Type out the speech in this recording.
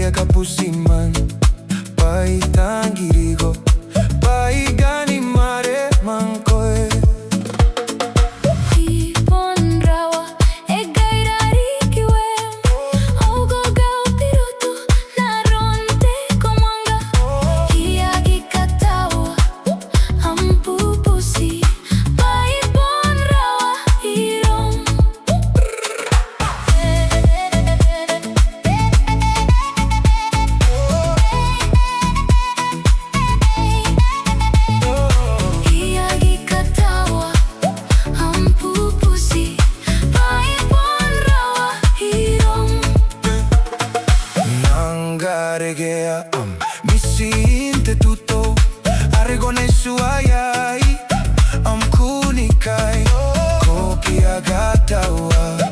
Paya kapusiman, pai tangirigo, pai gani mare mankoe. Ipon rawa e gairari kiwem, ogo gao pirutu naronte komanga. Hiagi katawa ampupusi, pai pon rawa hirom. Hiagi katawa ampupusi, pai pon rawa hirom. Nangaregea misi inte tutto, arregone su ayai, kunikai, kopi agatawa.